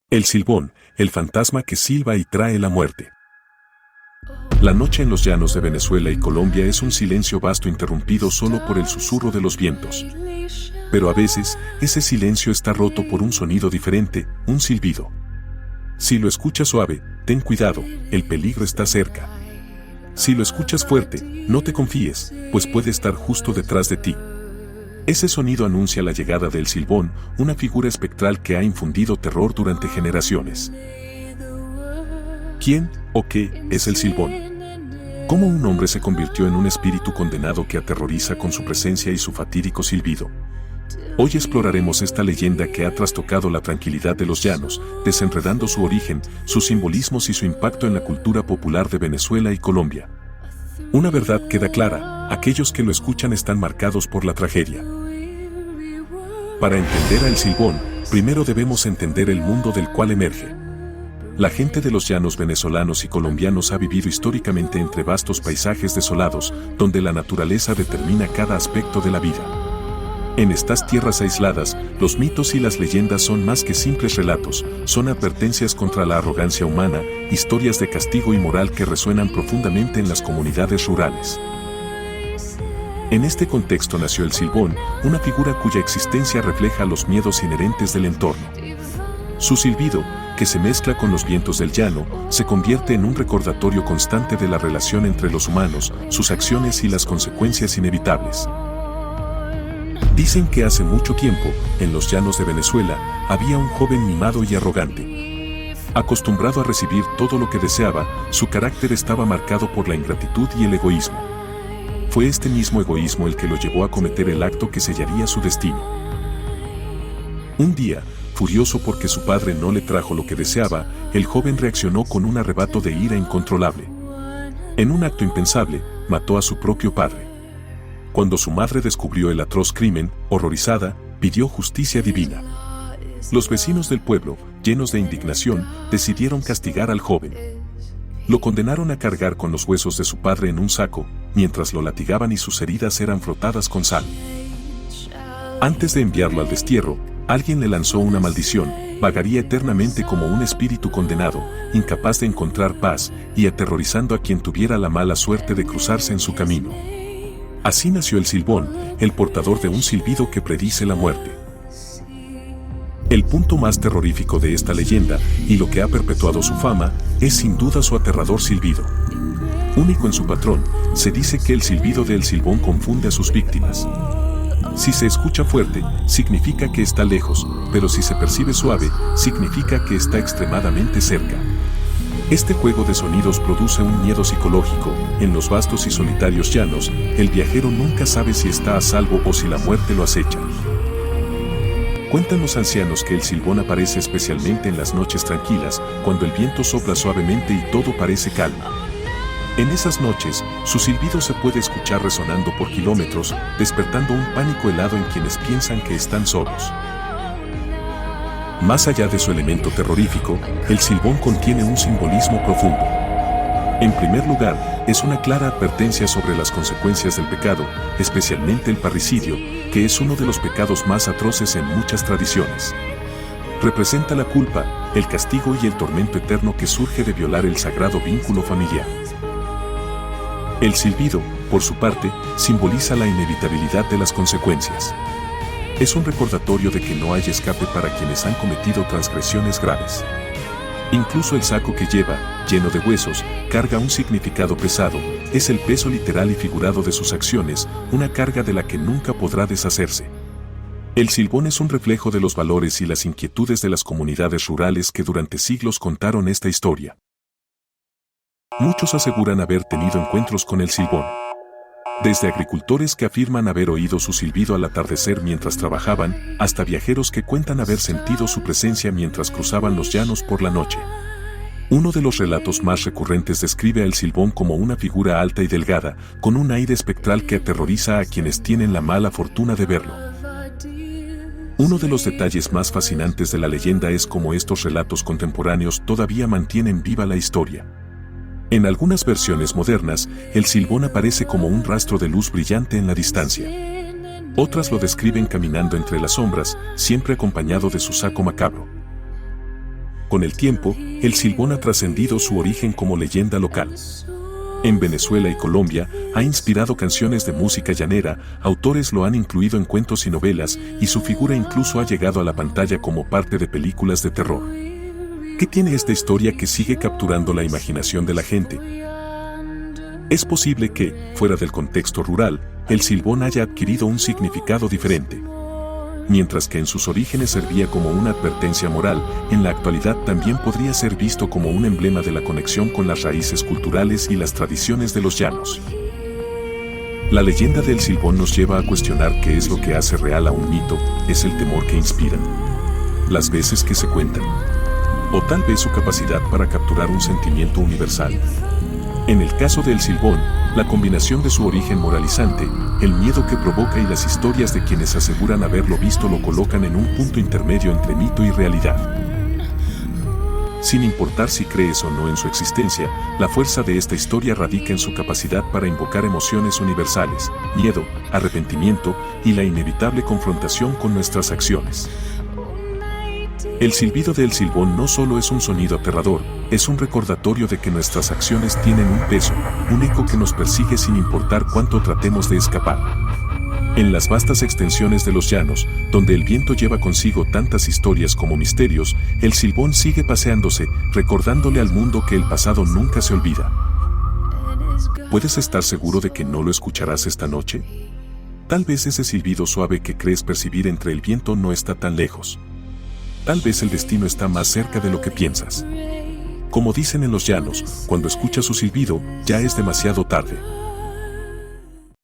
El Silbón, el fantasma que silba y trae la muerte. La noche en los llanos de Venezuela y Colombia es un silencio vasto interrumpido solo por el susurro de los vientos. Pero a veces, ese silencio está roto por un sonido diferente, un silbido. Si lo escuchas suave, ten cuidado, el peligro está cerca. Si lo escuchas fuerte, no te confíes, pues puede estar justo detrás de ti. Ese sonido anuncia la llegada del Silbón, una figura espectral que ha infundido terror durante generaciones. ¿Quién o qué es el Silbón? ¿Cómo un hombre se convirtió en un espíritu condenado que aterroriza con su presencia y su fatídico silbido? Hoy exploraremos esta leyenda que ha trastocado la tranquilidad de los llanos, desenredando su origen, sus simbolismos y su impacto en la cultura popular de Venezuela y Colombia. Una verdad queda clara, aquellos que lo escuchan están marcados por la tragedia. Para entender al Silbón, primero debemos entender el mundo del cual emerge. La gente de los llanos venezolanos y colombianos ha vivido históricamente entre vastos paisajes desolados, donde la naturaleza determina cada aspecto de la vida. En estas tierras aisladas, los mitos y las leyendas son más que simples relatos, son advertencias contra la arrogancia humana, historias de castigo y moral que resuenan profundamente en las comunidades rurales. En este contexto nació el Silbón, una figura cuya existencia refleja los miedos inherentes del entorno. Su silbido, que se mezcla con los vientos del llano, se convierte en un recordatorio constante de la relación entre los humanos, sus acciones y las consecuencias inevitables. Dicen que hace mucho tiempo, en los llanos de Venezuela, había un joven mimado y arrogante. Acostumbrado a recibir todo lo que deseaba, su carácter estaba marcado por la ingratitud y el egoísmo. Fue este mismo egoísmo el que lo llevó a cometer el acto que sellaría su destino. Un día, furioso porque su padre no le trajo lo que deseaba, el joven reaccionó con un arrebato de ira incontrolable. En un acto impensable, mató a su propio padre. Cuando su madre descubrió el atroz crimen, horrorizada, pidió justicia divina. Los vecinos del pueblo, llenos de indignación, decidieron castigar al joven. Lo condenaron a cargar con los huesos de su padre en un saco, mientras lo latigaban y sus heridas eran frotadas con sal. Antes de enviarlo al destierro, alguien le lanzó una maldición: vagaría eternamente como un espíritu condenado, incapaz de encontrar paz, y aterrorizando a quien tuviera la mala suerte de cruzarse en su camino. Así nació el Silbón, el portador de un silbido que predice la muerte. El punto más terrorífico de esta leyenda, y lo que ha perpetuado su fama, es sin duda su aterrador silbido. Único en su patrón, se dice que el silbido del Silbón confunde a sus víctimas. Si se escucha fuerte, significa que está lejos, pero si se percibe suave, significa que está extremadamente cerca. Este juego de sonidos produce un miedo psicológico. En los vastos y solitarios llanos, el viajero nunca sabe si está a salvo o si la muerte lo acecha. Cuentan los ancianos que el Silbón aparece especialmente en las noches tranquilas, cuando el viento sopla suavemente y todo parece calmo. En esas noches, su silbido se puede escuchar resonando por kilómetros, despertando un pánico helado en quienes piensan que están solos. Más allá de su elemento terrorífico, el Silbón contiene un simbolismo profundo. En primer lugar, es una clara advertencia sobre las consecuencias del pecado, especialmente el parricidio, que es uno de los pecados más atroces en muchas tradiciones. Representa la culpa, el castigo y el tormento eterno que surge de violar el sagrado vínculo familiar. El silbido, por su parte, simboliza la inevitabilidad de las consecuencias. Es un recordatorio de que no hay escape para quienes han cometido transgresiones graves. Incluso el saco que lleva, lleno de huesos, carga un significado pesado, es el peso literal y figurado de sus acciones, una carga de la que nunca podrá deshacerse. El Silbón es un reflejo de los valores y las inquietudes de las comunidades rurales que durante siglos contaron esta historia. Muchos aseguran haber tenido encuentros con el Silbón. Desde agricultores que afirman haber oído su silbido al atardecer mientras trabajaban, hasta viajeros que cuentan haber sentido su presencia mientras cruzaban los llanos por la noche. Uno de los relatos más recurrentes describe al Silbón como una figura alta y delgada, con un aire espectral que aterroriza a quienes tienen la mala fortuna de verlo. Uno de los detalles más fascinantes de la leyenda es cómo estos relatos contemporáneos todavía mantienen viva la historia. En algunas versiones modernas, el Silbón aparece como un rastro de luz brillante en la distancia. Otras lo describen caminando entre las sombras, siempre acompañado de su saco macabro. Con el tiempo, el silbón ha trascendido su origen como leyenda local. En Venezuela y Colombia, ha inspirado canciones de música llanera, autores lo han incluido en cuentos y novelas, y su figura incluso ha llegado a la pantalla como parte de películas de terror. ¿Qué tiene esta historia que sigue capturando la imaginación de la gente? Es posible que, fuera del contexto rural, el silbón haya adquirido un significado diferente. Mientras que en sus orígenes servía como una advertencia moral, en la actualidad también podría ser visto como un emblema de la conexión con las raíces culturales y las tradiciones de los llanos. La leyenda del silbón nos lleva a cuestionar qué es lo que hace real a un mito, es el temor que inspiran, las veces que se cuentan, o tal vez su capacidad para capturar un sentimiento universal. En el caso del silbón, la combinación de su origen moralizante, el miedo que provoca y las historias de quienes aseguran haberlo visto lo colocan en un punto intermedio entre mito y realidad. Sin importar si crees o no en su existencia, la fuerza de esta historia radica en su capacidad para invocar emociones universales, miedo, arrepentimiento y la inevitable confrontación con nuestras acciones. El silbido del silbón no solo es un sonido aterrador, es un recordatorio de que nuestras acciones tienen un peso, un eco que nos persigue sin importar cuánto tratemos de escapar. En las vastas extensiones de los llanos, donde el viento lleva consigo tantas historias como misterios, el silbón sigue paseándose, recordándole al mundo que el pasado nunca se olvida. ¿Puedes estar seguro de que no lo escucharás esta noche? Tal vez ese silbido suave que crees percibir entre el viento no está tan lejos. Tal vez el destino está más cerca de lo que piensas. Como dicen en los llanos, cuando escuchas su silbido, ya es demasiado tarde.